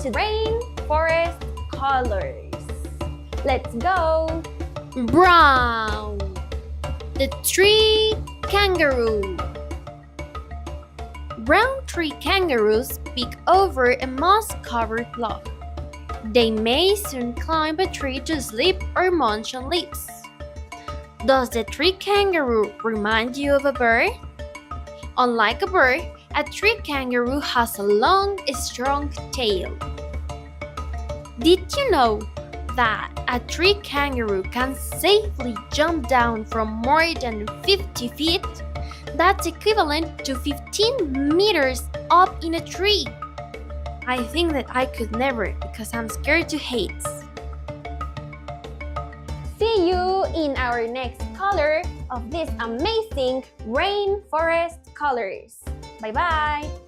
to rainforest colors. Let's go! Brown. The tree kangaroo. Brown tree kangaroos peek over a moss-covered log. They may soon climb a tree to sleep or munch on leaves. Does the tree kangaroo remind you of a bird? Unlike a bird, a tree kangaroo has a long, strong tail. Did you know that a tree kangaroo can safely jump down from more than 50 feet? That's equivalent to 15 meters up in a tree. I think that I could never because I'm scared to heights. See you in our next color of these amazing rainforest colors. Bye-bye!